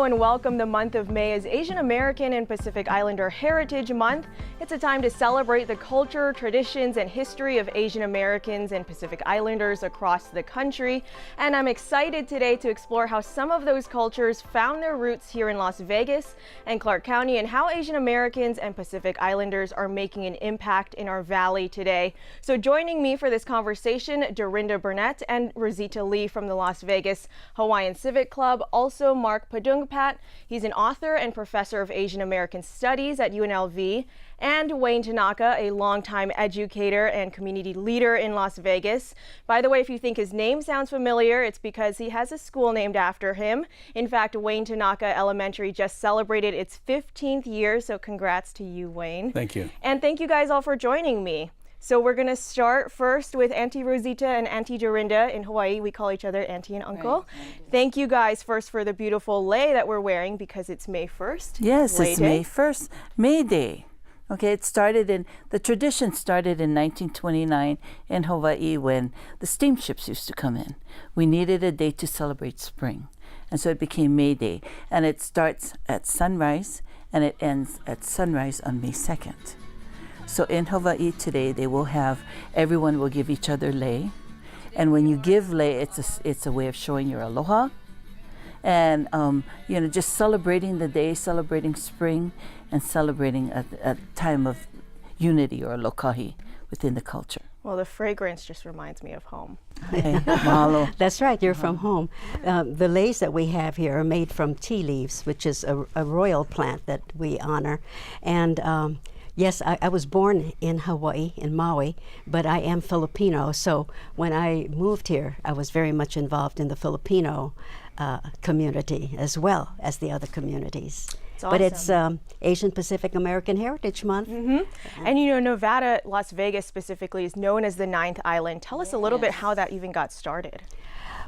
Hello and welcome. The month of May is Asian American and Pacific Islander Heritage Month. It's a time to celebrate the culture, traditions, and history of Asian Americans and Pacific Islanders across the country. And I'm excited today to explore how some of those cultures found their roots here in Las Vegas and Clark County, and how Asian Americans and Pacific Islanders are making an impact in our valley today. So joining me for this conversation, Dorinda Burnett and Rosita Lee from the Las Vegas Hawaiian Civic Club. Also Mark Paducah Pat, he's an author and professor of Asian American Studies at UNLV, and Wayne Tanaka, a longtime educator and community leader in Las Vegas. By the way, if you think his name sounds familiar, it's because he has a school named after him. In fact, Wayne Tanaka Elementary just celebrated its 15th year, so congrats to you, Wayne. Thank you. And thank you guys all for joining me. So we're going to start first with Auntie Rosita and Auntie Dorinda. In Hawaii, we call each other Auntie and Uncle. Right. Thank you guys first for the beautiful lei that we're wearing because it's May 1st. Yes, Lei it's Day. May 1st, May Day. Okay, the tradition started in 1929 in Hawaii when the steamships used to come in. We needed a day to celebrate spring. And so it became May Day. And it starts at sunrise and it ends at sunrise on May 2nd. So in Hawaii today, everyone will give each other lei. And when you give lei, it's a way of showing your aloha. And, just celebrating the day, celebrating spring, and celebrating a time of unity or lokahi within the culture. Well, the fragrance just reminds me of home. Hey, mahalo. That's right, you're from home. The leis that we have here are made from tea leaves, which is a royal plant that we honor. And yes, I was born in Hawaii, in Maui, but I am Filipino. So when I moved here, I was very much involved in the Filipino community as well as the other communities. Awesome. But it's Asian Pacific American Heritage Month. Mm-hmm. And you know, Nevada, Las Vegas specifically, is known as the Ninth Island. Tell us a little bit how that even got started.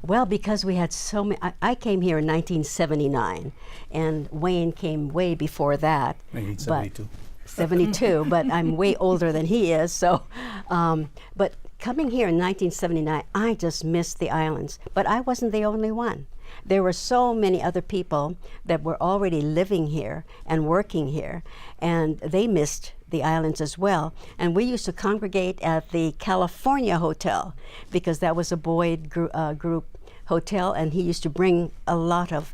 Well, because we had so many, I came here in 1979, and Wayne came way before that. 1972. 72, but I'm way older than he is. So, but coming here in 1979, I just missed the islands. But I wasn't the only one. There were so many other people that were already living here and working here, and they missed the islands as well. And we used to congregate at the California Hotel because that was a Boyd group hotel, and he used to bring a lot of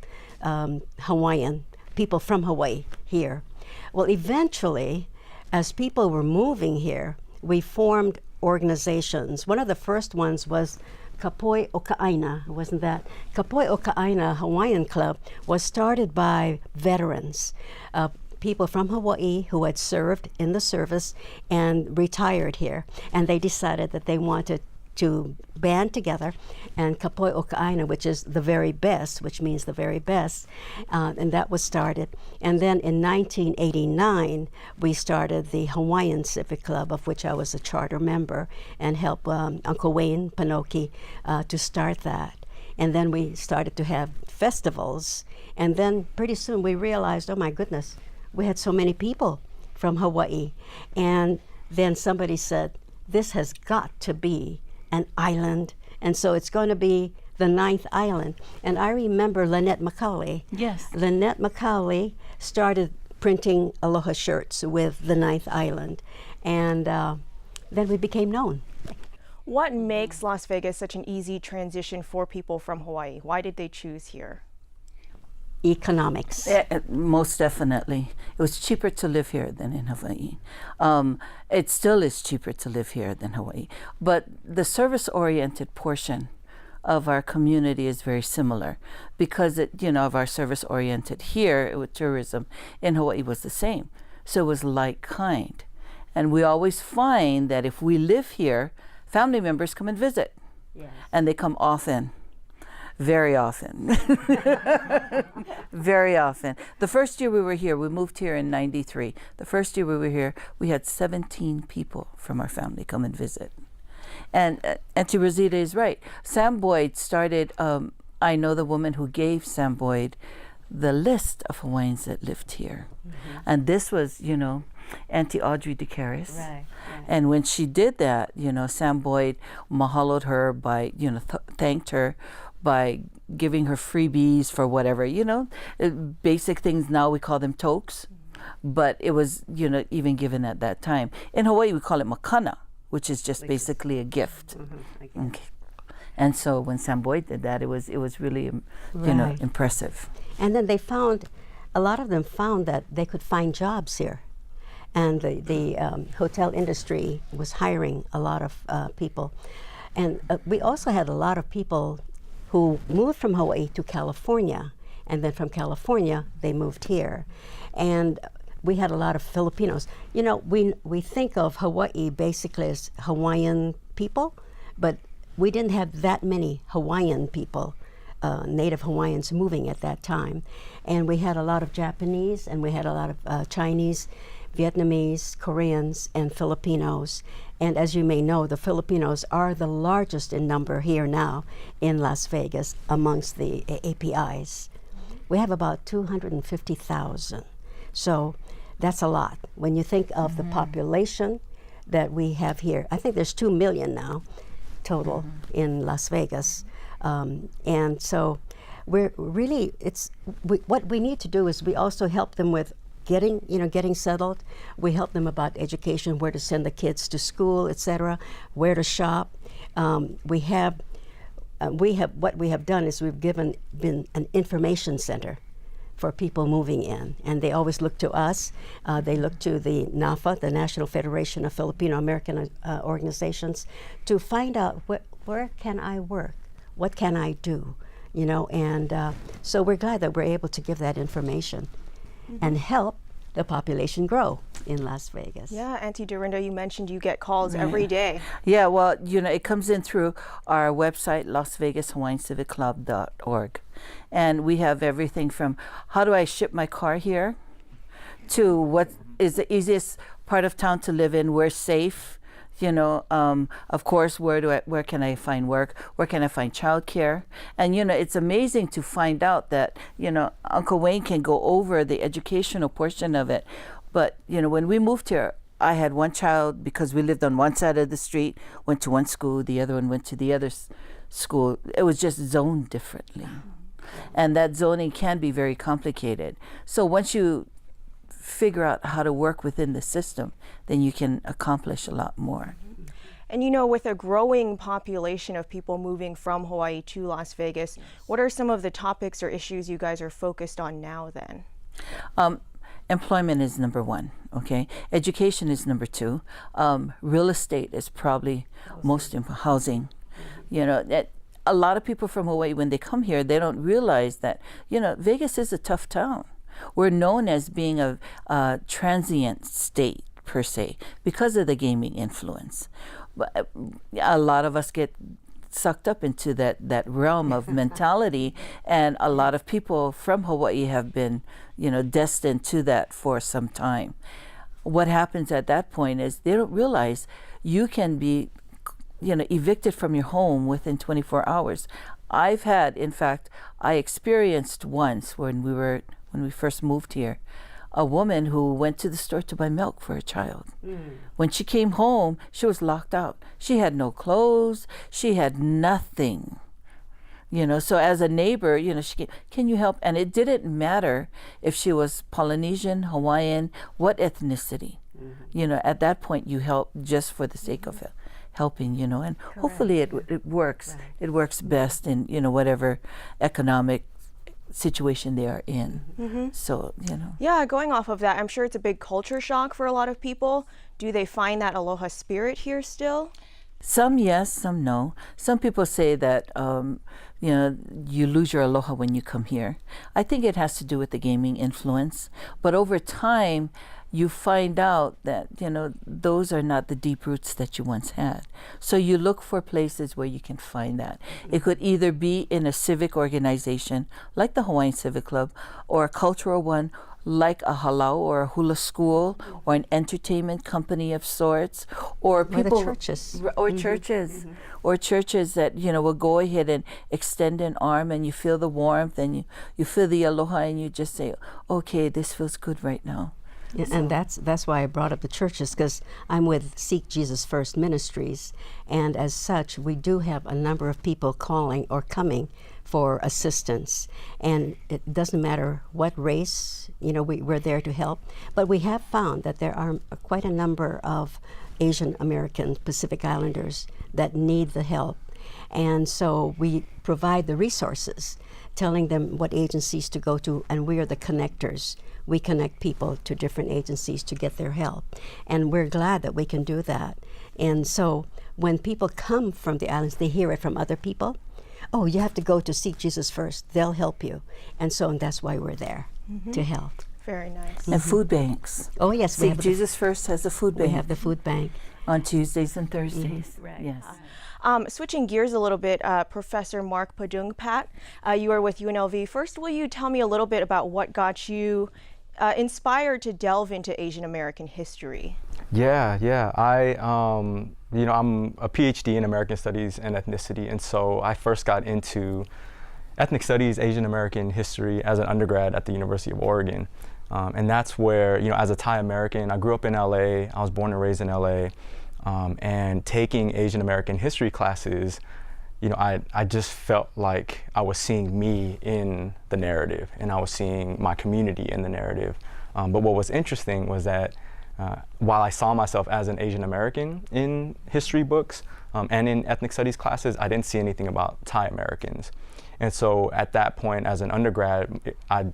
Hawaiian people from Hawaii here. Well, eventually, as people were moving here, we formed organizations. One of the first ones was Kapoi Oka'aina, wasn't that? Kapoi Oka'aina Hawaiian Club was started by veterans, people from Hawaii who had served in the service and retired here. And they decided that they wanted to band together, and Kapoi Oka'aina, which is the very best, which means the very best, and that was started. And then in 1989, we started the Hawaiian Civic Club, of which I was a charter member, and helped Uncle Wayne Panoki to start that. And then we started to have festivals, and then pretty soon we realized, oh my goodness, we had so many people from Hawaii. And then somebody said, this has got to be an island, and so it's going to be the Ninth Island. And I remember Lynette Macaulay. Yes. Lynette Macaulay started printing Aloha shirts with the Ninth Island, and then we became known. What makes Las Vegas such an easy transition for people from Hawaii? Why did they choose here? Economics. Most definitely. It was cheaper to live here than in Hawaii. It still is cheaper to live here than Hawaii. But the service-oriented portion of our community is very similar because of our service-oriented here with tourism in Hawaii was the same. So it was like kind. And we always find that if we live here, family members come and visit. Yes. And they come often. Very often. Very often. The first year we were here, we moved here in 93. The first year we were here, we had 17 people from our family come and visit. And Auntie Rosita is right. Sam Boyd started, I know the woman who gave Sam Boyd the list of Hawaiians that lived here. Mm-hmm. And this was, Auntie Audrey DeCaris. Right. And when she did that, Sam Boyd mahaloed her by, thanked her by giving her freebies for whatever, basic things. Now we call them tokes, but it was, even given at that time. In Hawaii, we call it makana, which is just basically a gift. Okay. And so when Sam Boyd did that, it was really, impressive. And then a lot of them found that they could find jobs here. And the hotel industry was hiring a lot of people. And we also had a lot of people who moved from Hawaii to California. And then from California, they moved here. And we had a lot of Filipinos. We think of Hawaii basically as Hawaiian people, but we didn't have that many Hawaiian people, native Hawaiians moving at that time. And we had a lot of Japanese, and we had a lot of Chinese, Vietnamese, Koreans, and Filipinos. And as you may know, the Filipinos are the largest in number here now in Las Vegas amongst the APIs. We have about 250,000. So that's a lot. When you think of the population that we have here, I think there's 2 million now total in Las Vegas. And so we're really, what we need to do is we also help them with getting settled. We help them about education, where to send the kids to school, etc., where to shop. What we have done is we've been an information center for people moving in, and they always look to us. They look to the NAFA, the National Federation of Filipino American Organizations, to find out where can I work, what can I do, and so we're glad that we're able to give that information and help the population grow in Las Vegas. Yeah, Auntie Dorinda, you mentioned you get calls every day. Yeah, well, it comes in through our website, LasVegasHawaiianCivicClub.org. And we have everything from how do I ship my car here to what is the easiest part of town to live in, where's safe, of course, where can I find work? Where can I find childcare? And it's amazing to find out that Uncle Wayne can go over the educational portion of it. But when we moved here, I had one child because we lived on one side of the street, went to one school, the other one went to the other school. It was just zoned differently, and that zoning can be very complicated. So once you figure out how to work within the system, then you can accomplish a lot more. And with a growing population of people moving from Hawaii to Las Vegas, what are some of the topics or issues you guys are focused on now then? Employment is number one, okay? Education is number two. Real estate is probably most important. Housing. A lot of people from Hawaii, when they come here, they don't realize that, Vegas is a tough town. We're known as being a transient state, per se, because of the gaming influence. But a lot of us get sucked up into that realm of mentality, and a lot of people from Hawaii have been, destined to that for some time. What happens at that point is they don't realize you can be, evicted from your home within 24 hours. I experienced once when we first moved here, a woman who went to the store to buy milk for her child. When she came home, she was locked out. She had no clothes. She had nothing. So as a neighbor, she came, can you help? And it didn't matter if she was Polynesian, Hawaiian, what ethnicity. At that point, you help just for the sake of it. Helping, and correct. Hopefully it works. Right. It works best in, whatever economic situation they are in. So, Yeah, going off of that, I'm sure it's a big culture shock for a lot of people. Do they find that Aloha Spirit here still? Some yes, some no. Some people say that, you lose your aloha when you come here. I think it has to do with the gaming influence. But over time, you find out that, those are not the deep roots that you once had. So you look for places where you can find that. It could either be in a civic organization, like the Hawaiian Civic Club, or a cultural one, like a halau or a hula school, or an entertainment company of sorts, or people, the churches. Or churches, or churches that, will go ahead and extend an arm, and you feel the warmth, and you feel the aloha, and you just say, okay, this feels good right now. And that's why I brought up the churches, because I'm with Seek Jesus First Ministries, and as such, we do have a number of people calling or coming for assistance. And it doesn't matter what race, we're there to help. But we have found that there are quite a number of Asian American Pacific Islanders that need the help. And so we provide the resources, telling them what agencies to go to, and we are the connectors. We connect people to different agencies to get their help. And we're glad that we can do that. And so when people come from the islands, they hear it from other people. Oh, you have to go to Seek Jesus First. They'll help you. And that's why we're there, to help. Very nice. And food banks. Oh, yes. Seek Jesus First has a food bank. We have the food bank. On Tuesdays and Thursdays. Right. Yes. Switching gears a little bit, Professor Mark Paducah Pat, you are with UNLV. First, will you tell me a little bit about what got you inspired to delve into Asian American history? Yeah. I'm a PhD in American Studies and Ethnicity, and so I first got into ethnic studies, Asian American history as an undergrad at the University of Oregon. And that's where, as a Thai American, I grew up in LA, I was born and raised in LA, and taking Asian American history classes, I just felt like I was seeing me in the narrative, and I was seeing my community in the narrative. But what was interesting was that while I saw myself as an Asian American in history books and in ethnic studies classes, I didn't see anything about Thai Americans. And so at that point, as an undergrad, I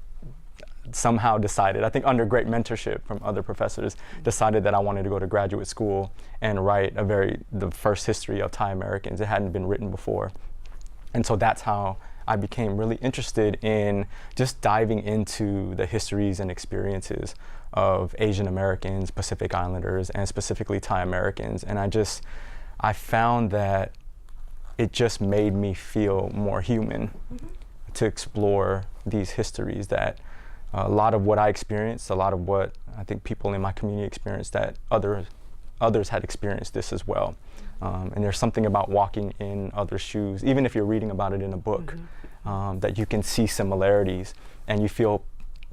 somehow decided, I think under great mentorship from other professors, decided that I wanted to go to graduate school and write the first history of Thai Americans. It hadn't been written before. And so that's how I became really interested in just diving into the histories and experiences of Asian Americans, Pacific Islanders, and specifically Thai Americans. And I found that it just made me feel more human to explore these histories, that a lot of what I experienced, a lot of what I think people in my community experienced, that others had experienced this as well. And there's something about walking in others' shoes, even if you're reading about it in a book, that you can see similarities and you feel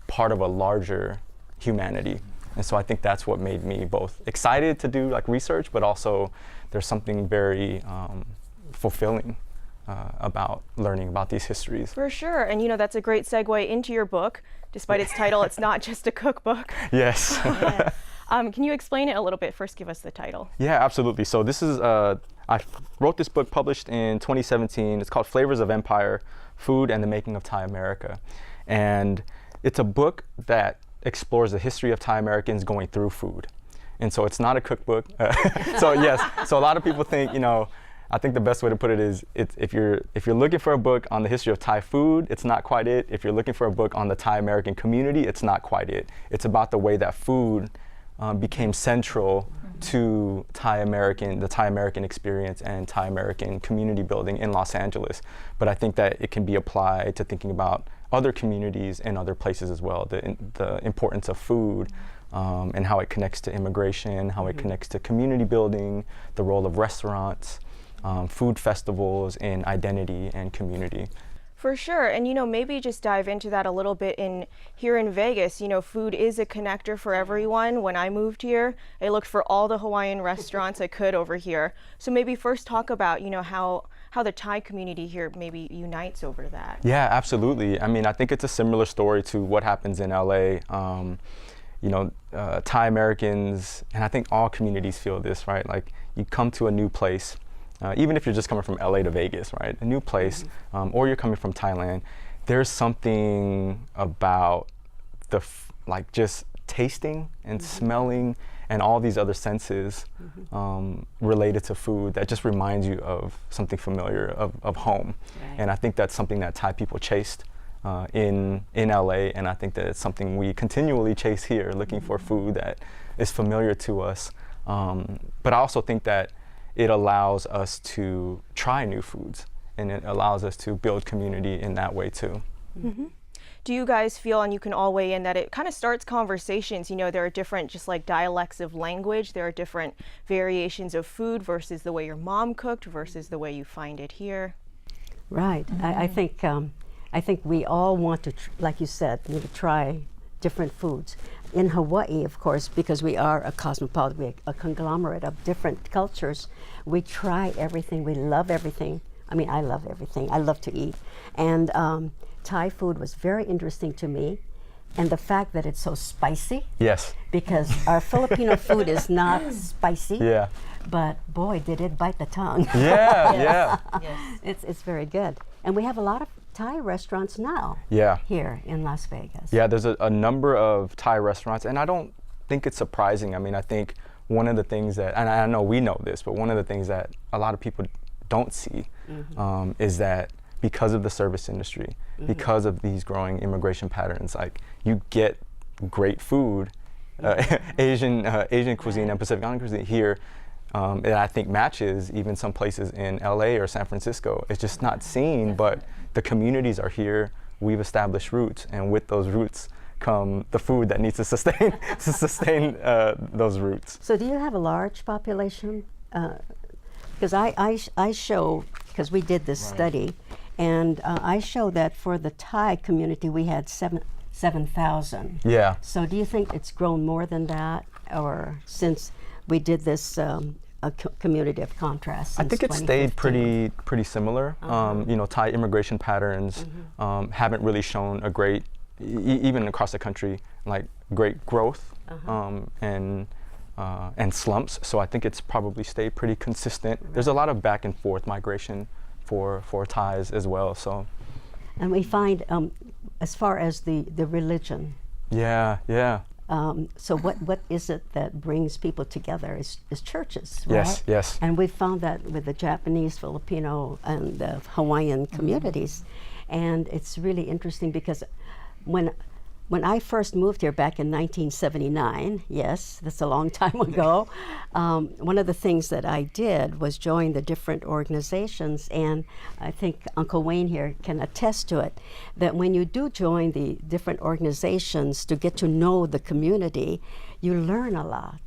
part of a larger humanity. And so I think that's what made me both excited to do research, but also there's something very fulfilling about learning about these histories. For sure, and that's a great segue into your book. Despite its title, it's not just a cookbook. Yes. Yes. Can you explain it a little bit? First, give us the title. Yeah, absolutely. So this is, I wrote this book published in 2017. It's called Flavors of Empire, Food and the Making of Thai America. And it's a book that explores the history of Thai Americans going through food. And so it's not a cookbook. So yes, so a lot of people think, I think the best way to put it is, if you're looking for a book on the history of Thai food, it's not quite it. If you're looking for a book on the Thai American community, it's not quite it. It's about the way that food became central to the Thai American experience and Thai American community building in Los Angeles. But I think that it can be applied to thinking about other communities and other places as well. The importance of food and how it connects to immigration, how it connects to community building, the role of restaurants. Food festivals in identity and community. For sure, and maybe just dive into that a little bit here in Vegas. Food is a connector for everyone. When I moved here, I looked for all the Hawaiian restaurants I could over here. So maybe first talk about, how the Thai community here maybe unites over that. Yeah, absolutely. I mean, I think it's a similar story to what happens in LA. Thai Americans, and I think all communities feel this, right? Like you come to a new place, even if you're just coming from LA to Vegas, right? A new place, or you're coming from Thailand, there's something about just tasting and smelling and all these other senses related to food that just reminds you of something familiar, of home. Right. And I think that's something that Thai people chased in LA, and I think that it's something we continually chase here, looking for food that is familiar to us. But I also think that it allows us to try new foods, and it allows us to build community in that way too. Do you guys feel, and you can all weigh in, that it kind of starts conversations? There are different dialects of language, there are different variations of food versus the way your mom cooked versus the way you find it here. Right. I think we all want to, like you said, try different foods. in Hawaii, of course, because we are a cosmopolitan, we're a conglomerate of different cultures, we try everything, we love everything. I mean, I love everything. I love to eat. And Thai food was very interesting to me. And the fact that it's so spicy. Yes. Because our Filipino food is not spicy. Yeah. But boy, did it bite the tongue. Yeah, yeah. Yes. It's very good. And we have a lot of Thai restaurants now. Yeah. Here in Las Vegas. Yeah, there's a number of Thai restaurants, and I don't think it's surprising. I mean, I think one of the things that, and I know we know this, but one of the things that a lot of people don't see is that because of the service industry, because of these growing immigration patterns, like you get great food, Asian cuisine and Pacific Island cuisine here, that I think matches even some places in LA or San Francisco. It's just not seen, but the communities are here. We've established roots, and with those roots come the food that needs to sustain those roots. So do you have a large population? Because I show, because we did this study, and I show that for the Thai community we had 7,000. Yeah. So do you think it's grown more than that, or since we did this community of contrast? I think it stayed pretty similar. You know, Thai immigration patterns haven't really shown a great, even across the country, like great growth and slumps. So I think it's probably stayed pretty consistent. Right. There's a lot of back and forth migration for Thais as well. So. And we find, as far as the religion. Yeah, yeah. So what is it that brings people together is churches, right? Yes, yes. And we found that with the Japanese, Filipino, and the Hawaiian communities. And it's really interesting because when I first moved here back in 1979, yes, that's a long time ago, one of the things that I did was join the different organizations, and I think Uncle Wayne here can attest to it, that when you do join the different organizations to get to know the community, you learn a lot.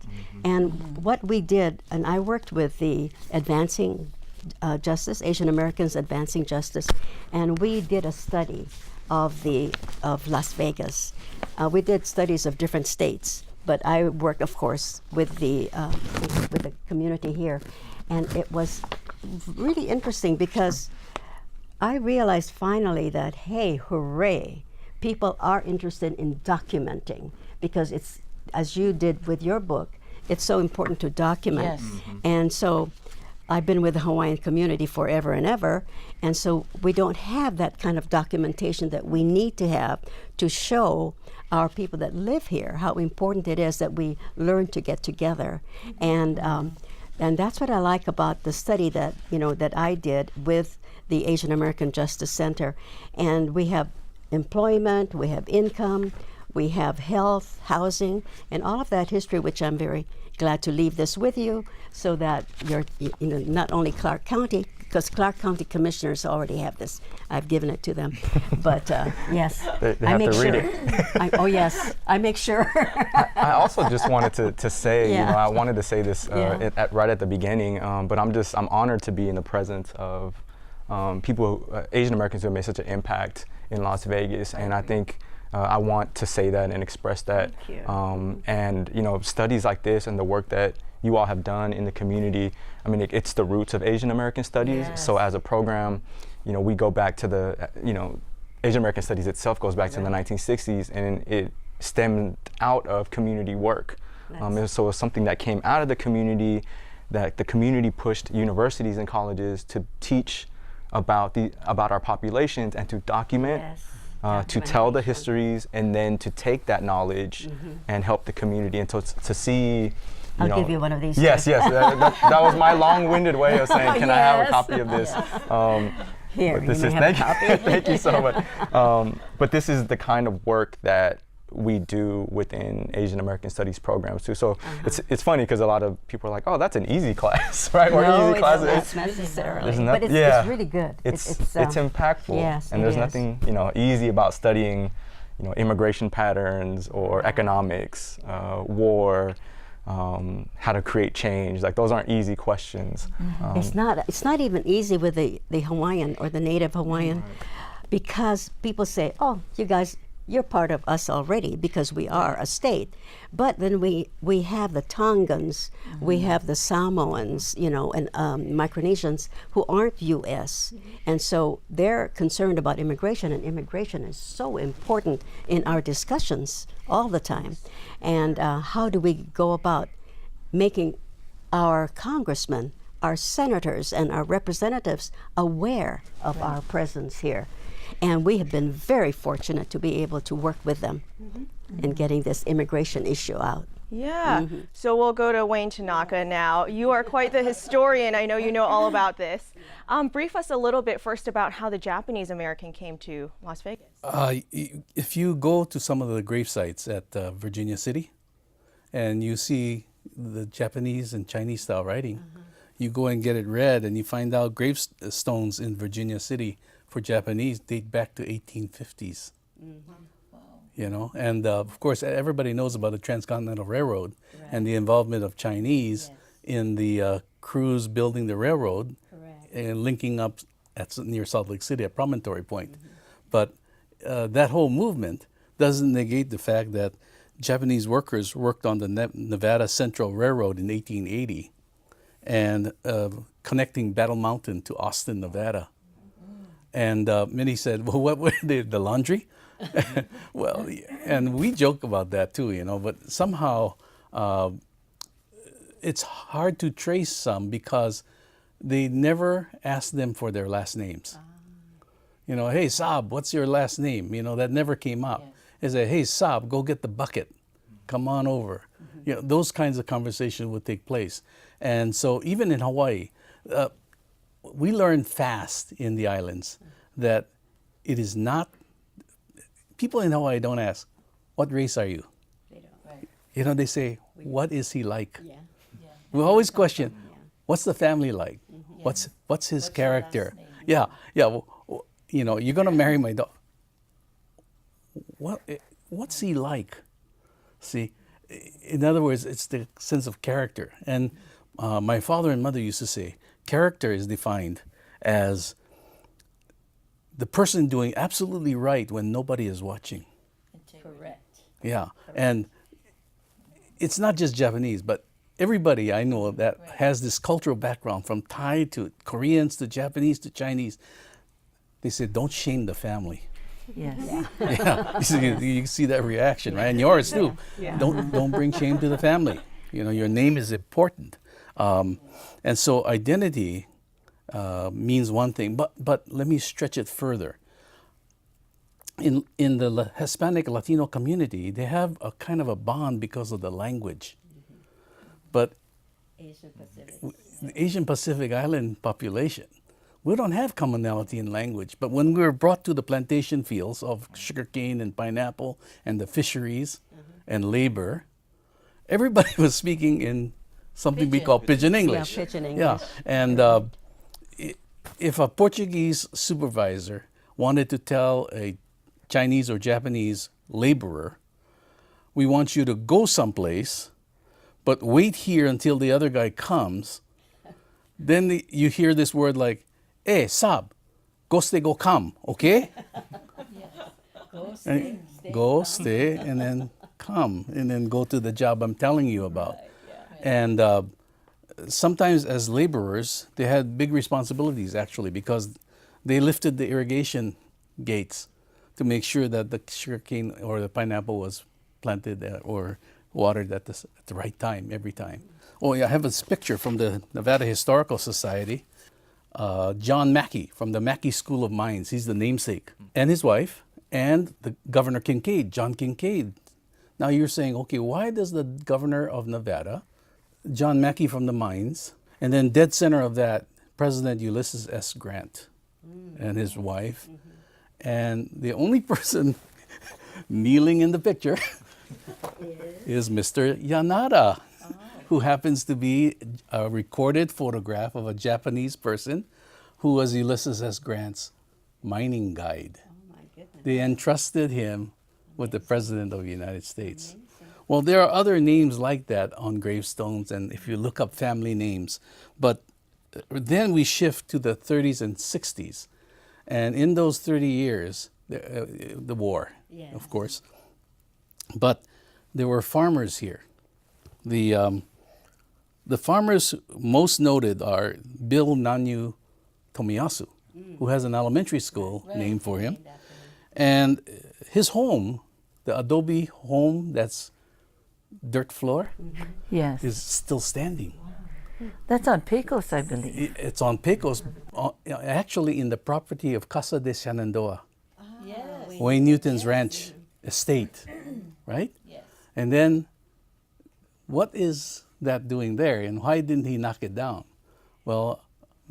And what we did, and I worked with the Advancing Justice, Asian Americans Advancing Justice, and we did a study of Las Vegas. We did studies of different states, but I worked, of course, with the community here, and it was really interesting because I realized finally that, hey, hooray, people are interested in documenting, because it's, as you did with your book, it's so important to document. Yes. And so I've been with the Hawaiian community forever and ever, and so we don't have that kind of documentation that we need to have to show our people that live here how important it is that we learn to get together. And that's what I like about the study that that I did with the Asian American Justice Center. And we have employment, we have income, we have health, housing, and all of that history, which I'm very glad to leave this with you, so that you're, not only Clark County, because Clark County commissioners already have this. I've given it to them, but yes, they I have make to sure. read it. Oh yes, I make sure. I also just wanted to say, Yeah. I wanted to say this Yeah. right at the beginning, but I'm honored to be in the presence of people, Asian Americans who have made such an impact in Las Vegas, and I think I want to say that and express that. Thank you. And studies like this and the work that you all have done in the community, I mean, it's the roots of Asian American studies. Yes. So as a program, we go back to the, Asian American studies itself goes back to the 1960s, and it stemmed out of community work. So it's something that came out of the community, that the community pushed universities and colleges to teach about our populations and to document. Yes. To tell the histories, and then to take that knowledge and help the community, and to see. I'll give you one of these. Yes, too. yes. That was my long-winded way of saying, can I have a Yes. copy of this? Here, but this you is may have a copy. thank you so much. But this is the kind of work that we do within Asian American Studies programs too. So it's funny because a lot of people are like, "Oh, that's an easy class, right?" Or No, easy class. it's not necessarily. There's But it's really good. It's impactful. Yes, and it there's is. nothing easy about studying, immigration patterns or economics, war, how to create change. Like those aren't easy questions. It's not even easy with the Hawaiian or the native Hawaiian, because people say, "Oh, you guys you're part of us already because we are a state. But then we have the Tongans, we have the Samoans, you know, and Micronesians who aren't U.S. And so they're concerned about immigration, and immigration is so important in our discussions all the time. And how do we go about making our congressmen, our senators, and our representatives aware of our presence here? And we have been very fortunate to be able to work with them in getting this immigration issue out. Yeah. So we'll go to Wayne Tanaka now. You are quite the historian. I know you know all about this. Brief us a little bit first about how the Japanese American came to Las Vegas. If you go to some of the grave sites at Virginia City and you see the Japanese and Chinese style writing, you go and get it read and you find out gravestones in Virginia City for Japanese date back to 1850s. You know, and of course everybody knows about the Transcontinental Railroad and the involvement of Chinese in the crews building the railroad and linking up near Salt Lake City at Promontory Point. But that whole movement doesn't negate the fact that Japanese workers worked on the Nevada Central Railroad in 1880 and connecting Battle Mountain to Austin, Nevada. And many said, well, what were they, the laundry? Well, and we joke about that too, you know, but somehow it's hard to trace some because they never asked them for their last names. You know, hey, Saab, what's your last name? You know, that never came up. They say, hey, Saab, go get the bucket. Come on over. You know, those kinds of conversations would take place. And so even in Hawaii, we learned fast in the islands that it is not, people in Hawaii don't ask, what race are you? They don't. Right. You know, they say, what is he like? We always question, what's the family like? What's his character? Well, you know, you're going to marry my daughter. What's he like? See, in other words, it's the sense of character. And my father and mother used to say, character is defined as the person doing absolutely right when nobody is watching. Correct. Yeah, and it's not just Japanese, but everybody I know that has this cultural background, from Thai to Koreans to Japanese to Chinese, they say, don't shame the family. Yes. Yeah, you see that reaction, right? And yours too. Don't bring shame to the family. You know, your name is important. And so identity means one thing, but let me stretch it further. In the Hispanic Latino community, they have a kind of a bond because of the language. But the Asian Pacific Island population, we don't have commonality in language. But when we were brought to the plantation fields of sugarcane and pineapple and the fisheries and labor, everybody was speaking in something we call Pidgin English. Yeah, Pidgin English. Yeah, and if a Portuguese supervisor wanted to tell a Chinese or Japanese laborer, we want you to go someplace, but wait here until the other guy comes, then you hear this word like, "Eh, Sab, go come, okay?" Go stay, and then come, and then go to the job I'm telling you about. And sometimes as laborers, they had big responsibilities actually, because they lifted the irrigation gates to make sure that the sugarcane or the pineapple was planted or watered at the right time, every time. Oh, yeah, I have this picture from the Nevada Historical Society. John Mackey from the Mackey School of Mines, he's the namesake, and his wife, and the Governor Kincaid, John Kincaid. Now you're saying, okay, why does the governor of Nevada, John Mackey from the mines, and then dead center of that, President Ulysses S. Grant and his wife, and the only person kneeling in the picture is Mr. Yanada, who happens to be a recorded photograph of a Japanese person who was Ulysses S. Grant's mining guide. Oh my goodness. They entrusted him with the President of the United States. Well, there are other names like that on gravestones, and if you look up family names. But then we shift to the 30s and 60s. And in those 30 years, the war, of course. But there were farmers here. The farmers most noted are Bill Nanyu Tomiyasu, who has an elementary school named for him. And his home, the adobe home that's dirt floor, Yes. is still standing. That's on Pecos, I believe. It's on Pecos, actually in the property of Casa de Shenandoah, Wayne Newton's ranch estate, right? Yes. And then, what is that doing there, and why didn't he knock it down? Well,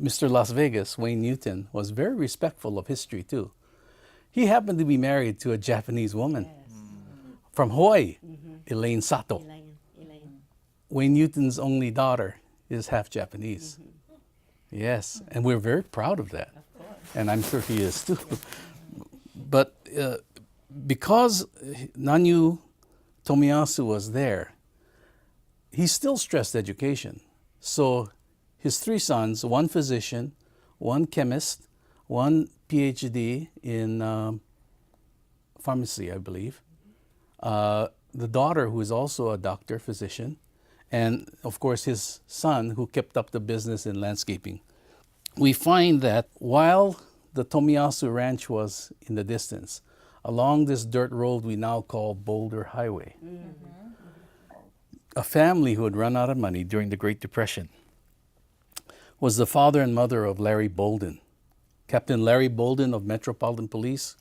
Mr. Las Vegas, Wayne Newton, was very respectful of history too. He happened to be married to a Japanese woman from Hawaii, Elaine Sato. Wayne Newton's only daughter is half Japanese. Yes, and we're very proud of that. And I'm sure he is too. But because Nanyu Tomiyasu was there, he still stressed education. So his three sons, one physician, one chemist, one PhD in pharmacy, I believe. The daughter, who is also a doctor, physician, and of course his son, who kept up the business in landscaping. We find that while the Tomiyasu Ranch was in the distance, along this dirt road we now call Boulder Highway, a family who had run out of money during the Great Depression was the father and mother of Larry Bolden. Captain Larry Bolden of Metropolitan Police,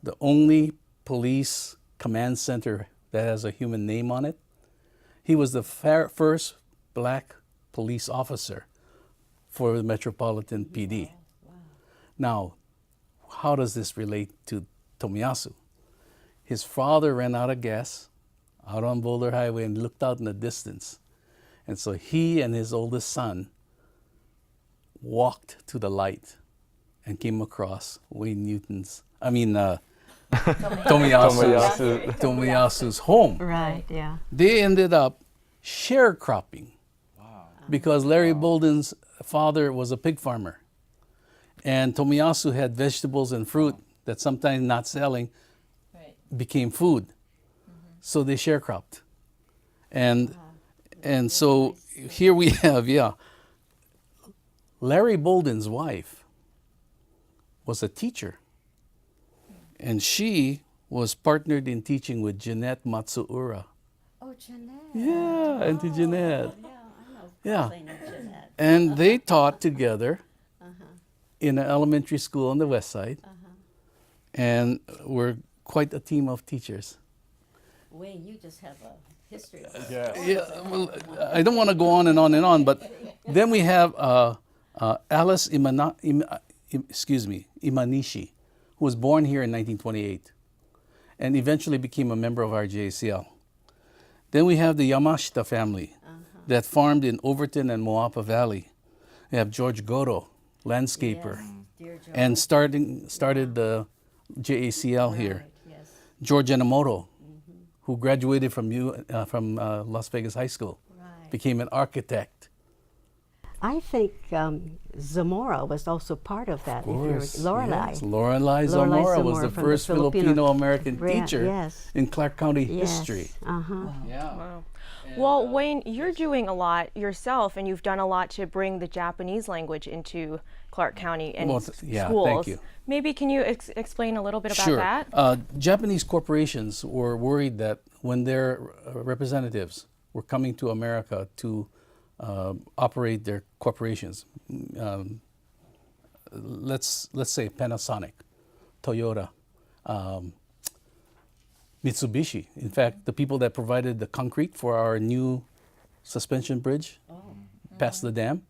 the only police command center that has a human name on it. He was the first black police officer for the Metropolitan PD. Now, how does this relate to Tomiyasu? His father ran out of gas out on Boulder Highway and looked out in the distance. And so he and his oldest son walked to the light and came across Tomiyasu's home. Right, yeah. They ended up sharecropping because Larry Bolden's father was a pig farmer. And Tomiyasu had vegetables and fruit that sometimes not selling became food. So they sharecropped. And so here we have, Larry Bolden's wife was a teacher. And she was partnered in teaching with Jeanette Matsuura. Oh, Jeanette. Yeah, Auntie Jeanette. Yeah, I know. Yeah. I know Jeanette. And they taught together in an elementary school on the west side. And were quite a team of teachers. Wayne, you just have a history. Yeah, well, I don't want to go on and on and on, but then we have Alice Imanishi, who was born here in 1928 and eventually became a member of our JACL. Then we have the Yamashita family that farmed in Overton and Moapa Valley. We have George Goto, landscaper, and started the JACL here. Yes. George Enomoto, who graduated from Las Vegas High School, became an architect. I think Zamora was also part of that. Lorelei. Yes. Lorelei Zamora was the from first Filipino American Branch, teacher yes. in Clark County history. Wow. Well, Wayne, you're doing a lot yourself, and you've done a lot to bring the Japanese language into Clark County and schools. Thank you. Maybe can you explain a little bit about that? Japanese corporations were worried that when their representatives were coming to America to operate their corporations, let's say Panasonic, Toyota, Mitsubishi. In fact, the people that provided the concrete for our new suspension bridge past the dam.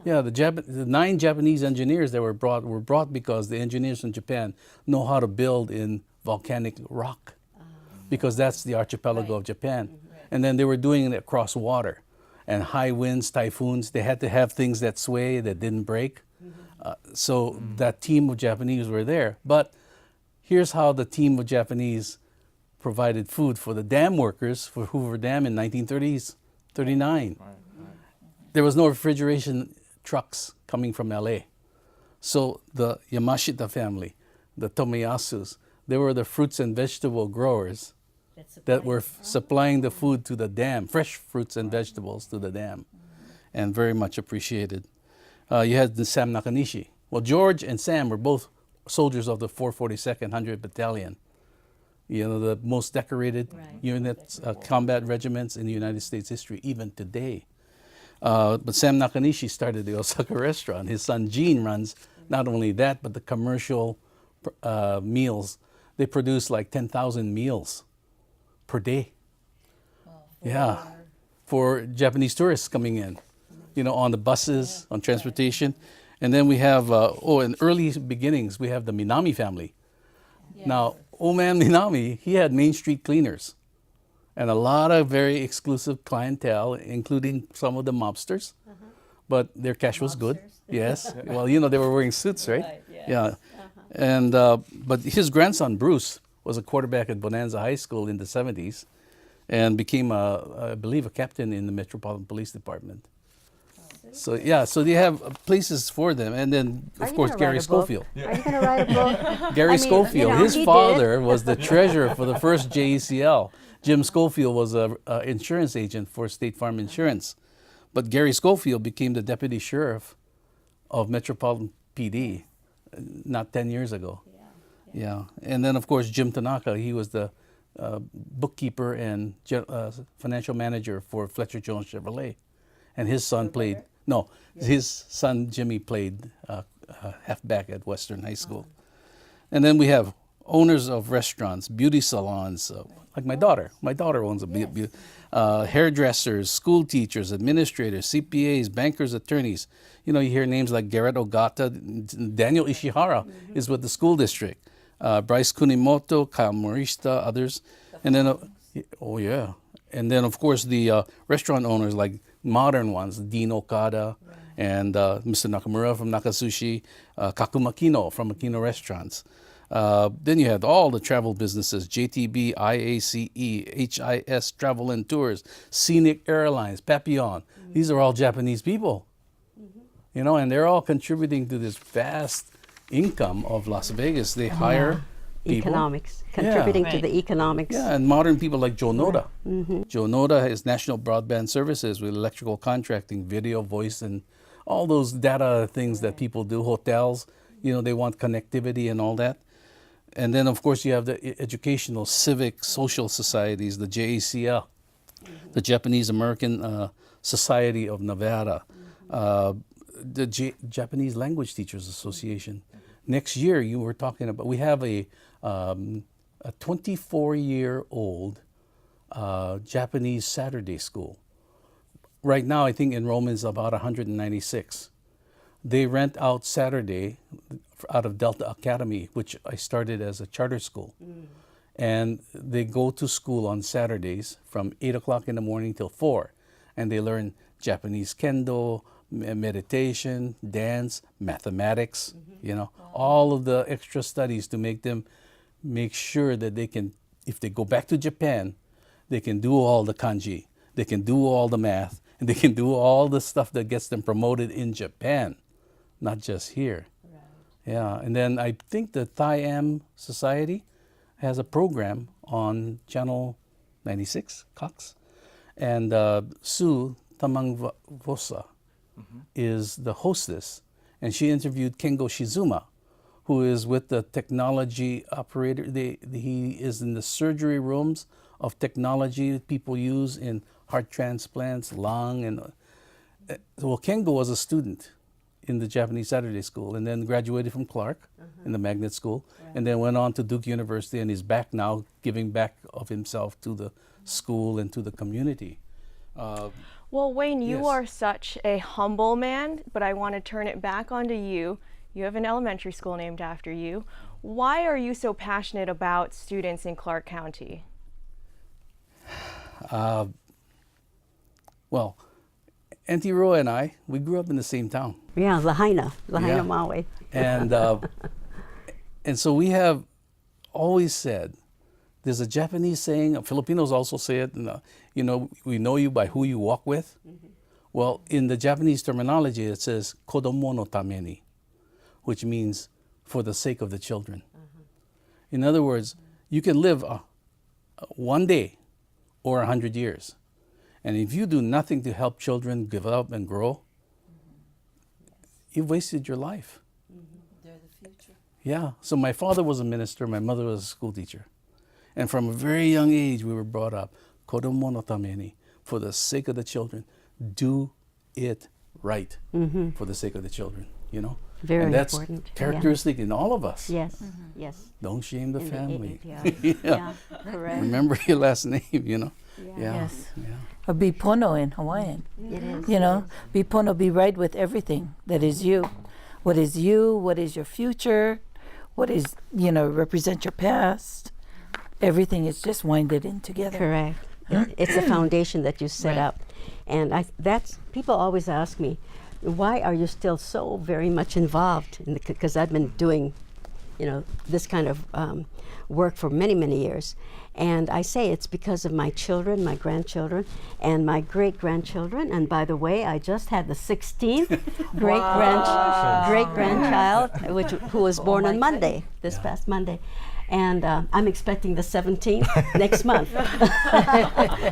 Yeah, the 9 Japanese engineers that were brought because the engineers from Japan know how to build in volcanic rock, because that's the archipelago of Japan. And then they were doing it across water, and high winds, typhoons. They had to have things that sway, that didn't break. So that team of Japanese were there. But here's how the team of Japanese provided food for the dam workers for Hoover Dam in 1939. There was no refrigeration trucks coming from LA. So the Yamashita family, the Tomiyasus, They were the fruits and vegetable growers that were supplying the food to the dam, fresh fruits and vegetables to the dam, and very much appreciated. You had the Sam Nakanishi. Well, George and Sam were both soldiers of the 442nd 100 Battalion. You know, the most decorated units, combat regiments in the United States history, even today. But Sam Nakanishi started the Osaka restaurant. His son Gene runs not only that, but the commercial meals. They produce like 10,000 meals per day. For Japanese tourists coming in, you know, on the buses, on transportation. And then we have, in early beginnings, we have the Minami family. Now, old man Minami, he had Main Street cleaners and a lot of very exclusive clientele, including some of the mobsters. But their cash was good. Yes. Well, you know, they were wearing suits, right? Yeah. And but his grandson Bruce was a quarterback at Bonanza High School in the 70s, and became, I believe, a captain in the Metropolitan Police Department. So yeah, so they have places for them, and then of course Gary Schofield. Are you going to write a book? Gary Schofield, you know, his he father was the treasurer for the first JECL. Jim Schofield was an insurance agent for State Farm Insurance, but Gary Schofield became the deputy sheriff of Metropolitan PD not 10 years ago. Yeah. And then of course Jim Tanaka, he was the bookkeeper and financial manager for Fletcher Jones Chevrolet, and his son played. No, his son Jimmy played halfback at Western High School. And then we have owners of restaurants, beauty salons, like my daughter. My daughter owns a hairdressers, school teachers, administrators, CPAs, bankers, attorneys. You know, you hear names like Garrett Ogata, Daniel Ishihara is with the school district, Bryce Kunimoto, Kyle Morishita, others. And then, and then of course the restaurant owners, like modern ones, Dean Okada and Mr. Nakamura from Nakasushi, Kaku Makino from Makino Restaurants. Then you had all the travel businesses, JTB, IACE, HIS Travel and Tours, Scenic Airlines, Papillon. These are all Japanese people, you know, and they're all contributing to this vast income of Las Vegas. They hire people. Economics, contributing to the economics. Yeah, and modern people like Joe Noda. Joe Noda has National Broadband Services with electrical contracting, video, voice, and all those data things that people do. Hotels, you know, they want connectivity and all that. And then, of course, you have the educational, civic, social societies, the JACL, the Japanese American Society of Nevada, the Japanese Language Teachers Association. Next year, you were talking about, we have a 24-year-old Japanese Saturday school. Right now, I think enrollment is about 196. They rent out Saturday out of Delta Academy, which I started as a charter school. And they go to school on Saturdays from 8 o'clock in the morning till 4. And they learn Japanese kendo, meditation, dance, mathematics, you know, all of the extra studies to make sure that they can, if they go back to Japan, they can do all the kanji, they can do all the math, and they can do all the stuff that gets them promoted in Japan, not just here. Yeah, and then I think the Thai Am Society has a program on Channel 96, Cox, and Sue Tamangvosa is the hostess, and she interviewed Kengo Shizuma, who is with the technology operator. He is in the surgery rooms of technology people use in heart transplants, lung, and well, Kengo was a student in the Japanese Saturday School, and then graduated from Clark in the magnet school, and then went on to Duke University, and is back now, giving back of himself to the school and to the community. Well, Wayne, you Yes. are such a humble man, but I want to turn it back onto you. You have an elementary school named after you. Why are you so passionate about students in Clark County? Well, Auntie Roa and I, we grew up in the same town. Yeah, Lahaina, Yeah. Maui. And so we have always said, there's a Japanese saying, Filipinos also say it, you know, we know you by who you walk with. Well, in the Japanese terminology, it says, kodomo no tameni, which means for the sake of the children. In other words, you can live one day or 100 years. And if you do nothing to help children develop and grow, you've wasted your life. They're the future. Yeah. So my father was a minister, my mother was a school teacher. And from a very young age, we were brought up, kodomo no tameni, for the sake of the children, do it right for the sake of the children, you know? Very and that's important. characteristic in all of us. Yes, yes. Don't shame the In family. yeah, correct. Remember your last name, you know? Yes. Yeah. Or be pono in Hawaiian. It is. You know, be pono, be right with everything that is you. What is you? What is your future? What is, you know, represent your past? Everything is just winded in together. Correct. It's a foundation that you set up. And that's, people always ask me, why are you still so very much involved in the, because I've been doing, you know, this kind of work for many, many years. And I say it's because of my children, my grandchildren, and my great-grandchildren. And by the way, I just had the 16th great-grandchild, who was born on Monday, this past Monday. And I'm expecting the 17th next month.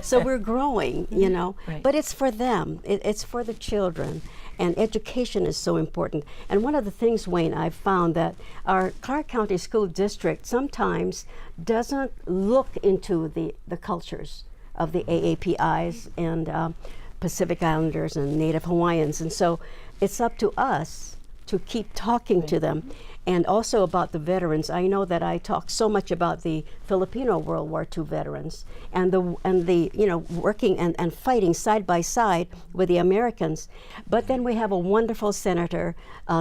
So we're growing, you know. Right. But it's for them. It's for the children. And education is so important. And one of the things, Wayne, I've found that our Clark County School District sometimes doesn't look into the cultures of the AAPIs and Pacific Islanders and Native Hawaiians. And so it's up to us to keep talking to them. And also about the veterans. I know that I talk so much about the Filipino World War II veterans and the you know, working and fighting side by side with the Americans. But then we have a wonderful senator,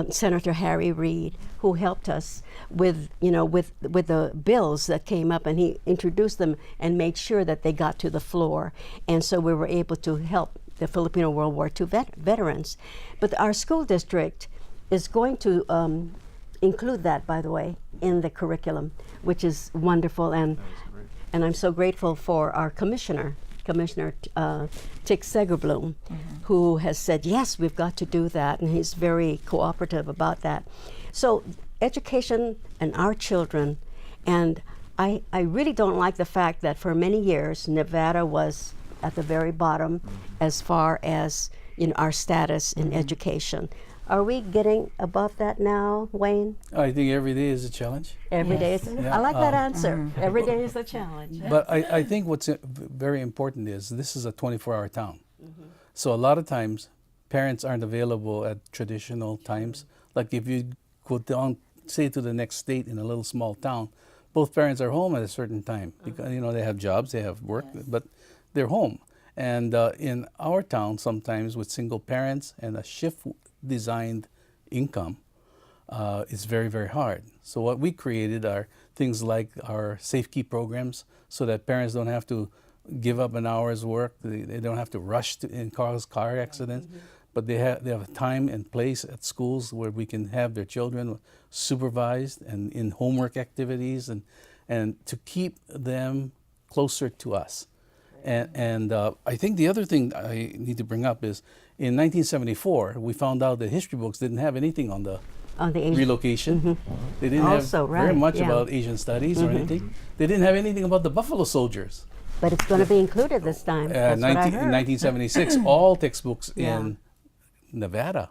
Senator Harry Reid, who helped us with, you know, with the bills that came up, and he introduced them and made sure that they got to the floor. And so we were able to help the Filipino World War II veterans. But our school district is going to include that, by the way, in the curriculum, which is wonderful, and I'm so grateful for our Commissioner Tick Segerblum, who has said, yes, we've got to do that, and he's very cooperative about that. So education and our children, and I really don't like the fact that for many years Nevada was at the very bottom as far as, you know, our status in education. Are we getting above that now, Wayne? I think every day is a challenge. Every day is, Yeah, I like that answer. Every day is a challenge. But I think what's very important is this is a 24-hour town. So a lot of times parents aren't available at traditional times. Like if you go down, say, to the next state in a little small town, both parents are home at a certain time because, you know, they have jobs, they have work, but they're home. And in our town, sometimes with single parents and a shift designed income, it's very, very hard. So what we created are things like our safe key programs so that parents don't have to give up an hour's work. They don't have to rush and cause car accidents, but they have a time and place at schools where we can have their children supervised and in homework activities and to keep them closer to us. And I think the other thing I need to bring up is in 1974, we found out that history books didn't have anything on the Asian relocation. They didn't Also, have very right, much yeah. about Asian studies or anything. They didn't have anything about the Buffalo Soldiers. But it's going to be included this time. That's what I In heard. 1976, all textbooks Yeah. in Nevada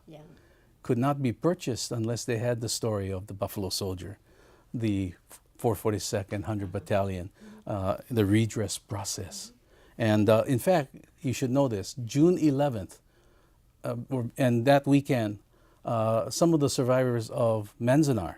could not be purchased unless they had the story of the Buffalo Soldier, the 442nd 100 Battalion, the redress process. And in fact, you should know this, June 11th, and that weekend, some of the survivors of Manzanar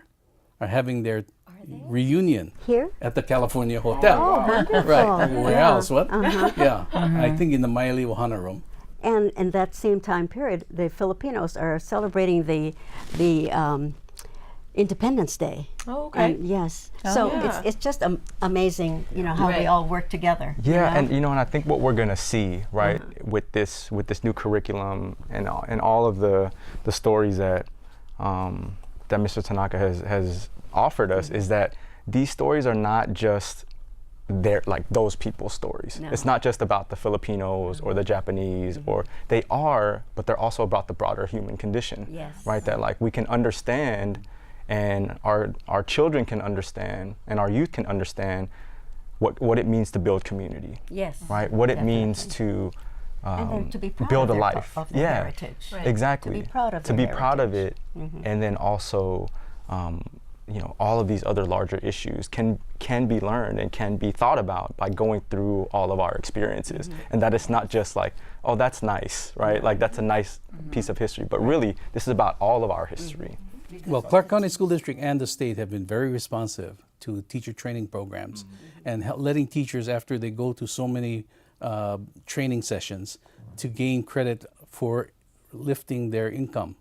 are having their reunion Here? at the California Hotel. Oh, wonderful. Right. Where Yeah. else? What? Yeah. I think in the Maili Wahana room. And in that same time period, the Filipinos are celebrating the Independence Day. Oh, okay. And yes. So yeah. it's just amazing, you know, how we Right. all work together. you Yeah, know? and you know, and I think what we're gonna see, right, with this new curriculum and all of the stories that that Mr. Tanaka has offered us is that these stories are not just those people's stories. No. It's not just about the Filipinos or the Japanese, or they are, but they're also about the broader human condition. Yes. Right, that like we can understand and our children can understand and our youth can understand what it means to build community. Yes. Right? What it means to And then to be proud build of a their life. of their heritage. Right. Exactly. To be proud of To their be proud of heritage. it, and then also, all of these other larger issues can be learned and can be thought about by going through all of our experiences, and that it's not just like, oh, that's nice, right? Like that's a nice piece of history, but really, this is about all of our history. Well, Clark County School District and the state have been very responsive to teacher training programs and letting teachers, after they go to so many training sessions, to gain credit for lifting their income.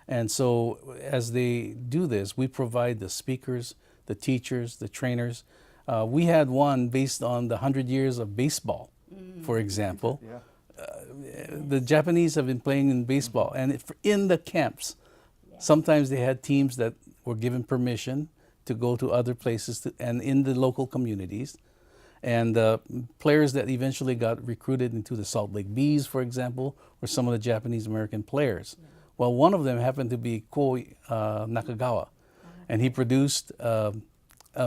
And so as they do this, we provide the speakers, the teachers, the trainers. We had one based on the 100 years of baseball, for example. The Japanese have been playing in baseball, and in the camps, sometimes they had teams that were given permission to go to other places and in the local communities. And players that eventually got recruited into the Salt Lake Bees, for example, were some of the Japanese American players. Well, one of them happened to be Koi Nakagawa, and he produced a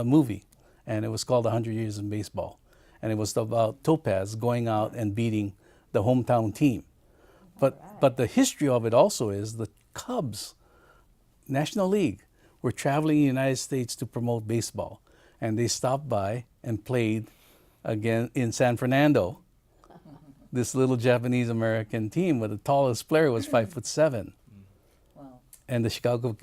movie, and it was called 100 Years in Baseball. And it was about Topaz going out and beating the hometown team. But the history of it also is the Cubs, National League, were traveling in the United States to promote baseball. And they stopped by and played again in San Fernando. This little Japanese American team, where the tallest player was 5'7". Wow. And the Chicago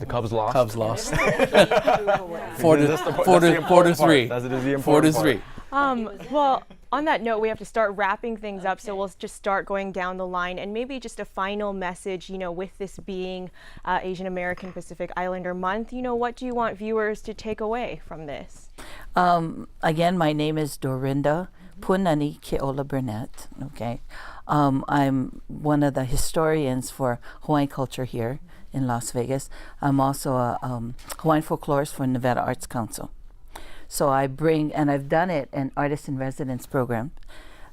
The Cubs lost. Cubs lost. That's 4 to 3. the important 4 to part. 3. Well, on that note, we have to start wrapping things up, so we'll just start going down the line, and maybe just a final message, with this being Asian American Pacific Islander Month, what do you want viewers to take away from this? Again, my name is Dorinda Punani Keola Burnett. Okay, I'm one of the historians for Hawaiian culture here in Las Vegas. I'm also a Hawaiian folklorist for Nevada Arts Council. So I bring, and I've done it in artist in residence program,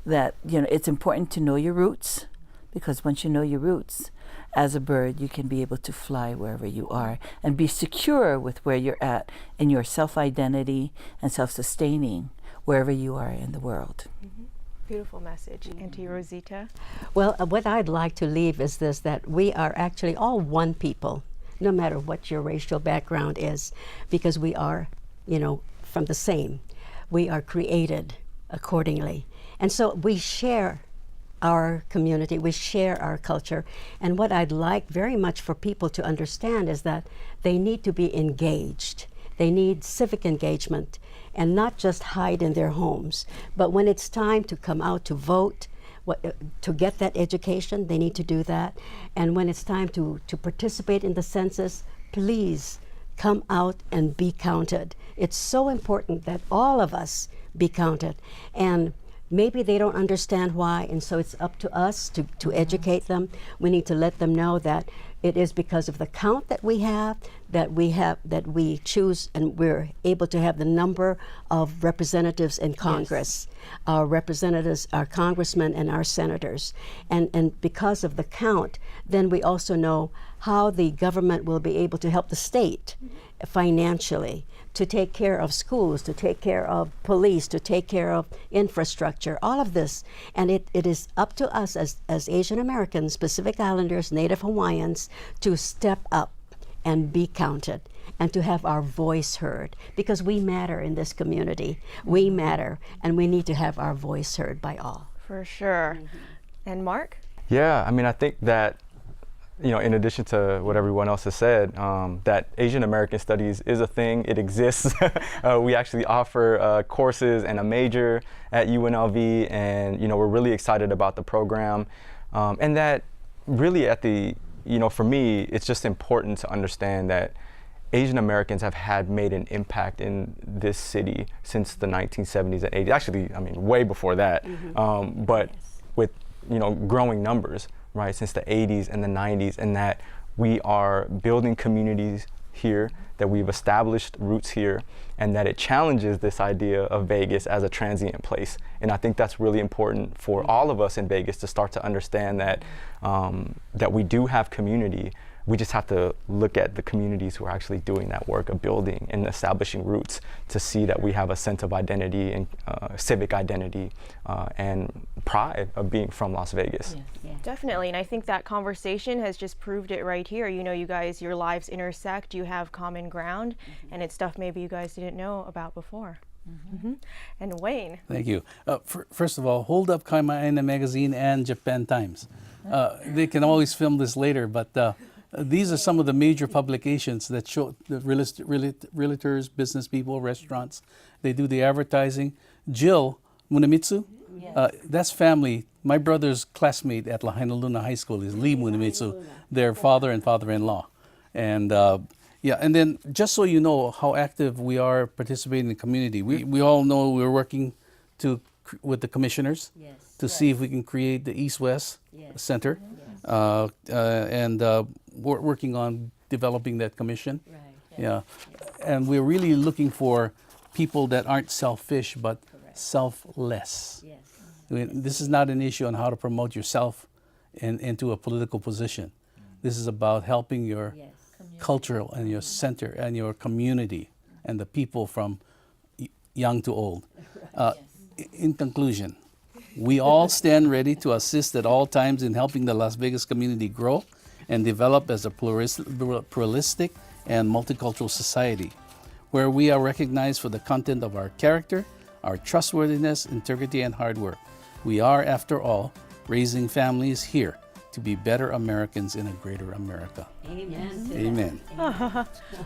that it's important to know your roots, because once you know your roots, as a bird, you can be able to fly wherever you are and be secure with where you're at in your self-identity and self-sustaining wherever you are in the world. Beautiful message. Auntie Rosita? Well, what I'd like to leave is this, that we are actually all one people, no matter what your racial background is, because we are, from the same. We are created accordingly. And so we share our community, we share our culture. And what I'd like very much for people to understand is that they need to be engaged. They need civic engagement and not just hide in their homes. But when it's time to come out to vote, to get that education, they need to do that. And when it's time to participate in the census, please come out and be counted. It's so important that all of us be counted. And maybe they don't understand why, and so it's up to us to educate them. We need to let them know that it is because of the count that we choose, and we're able to have the number of representatives in Congress. Yes. Our representatives, our congressmen, and our senators. And because of the count, then we also know how the government will be able to help the state financially, to take care of schools, to take care of police, to take care of infrastructure, all of this. And it is up to us as Asian Americans, Pacific Islanders, Native Hawaiians, to step up and be counted and to have our voice heard, because we matter in this community. We matter, and we need to have our voice heard by all. For sure. And Mark? Yeah, I think that in addition to what everyone else has said, that Asian American Studies is a thing. It exists. We actually offer courses and a major at UNLV, and we're really excited about the program. And that really for me, it's just important to understand that Asian Americans have made an impact in this city since the 1970s and 80s. Actually, way before that. But with growing numbers, right, since the 80s and the 90s, and that we are building communities here, that we've established roots here, and that it challenges this idea of Vegas as a transient place. And I think that's really important for all of us in Vegas to start to understand that that we do have community, we just have to look at the communities who are actually doing that work of building and establishing roots to see that we have a sense of identity and civic identity and pride of being from Las Vegas. Definitely, and I think that conversation has just proved it right here. You know, you guys, your lives intersect, you have common ground, and it's stuff maybe you guys didn't know about before. And Wayne. Thank you. First of all, hold up Kaimaena Magazine and Japan Times. They can always film this later, but these are some of the major publications that show the realtors, business people, restaurants. They do the advertising. Jill Munemitsu, that's family. My brother's classmate at Lahainaluna High School is Lee Munemitsu, their father and father-in-law. And and then just so you know how active we are participating in the community, we all know we're working with the commissioners to see if we can create the East-West Center. And we're working on developing that commission. And we're really looking for people that aren't selfish but selfless. I mean, this is not an issue on how to promote yourself into a political position. This is about helping your cultural and your center and your community and the people from young to old. In conclusion, we all stand ready to assist at all times in helping the Las Vegas community grow and develop as a pluralistic and multicultural society, where we are recognized for the content of our character, our trustworthiness, integrity, and hard work. We are, after all, raising families here to be better Americans in a greater America. Amen. Amen.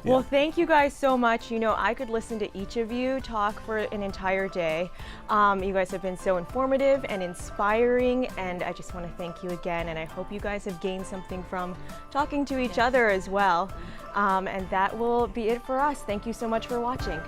Well, thank you guys so much. You know, I could listen to each of you talk for an entire day. You guys have been so informative and inspiring, and I just want to thank you again, and I hope you guys have gained something from talking to each other as well. And that will be it for us. Thank you so much for watching.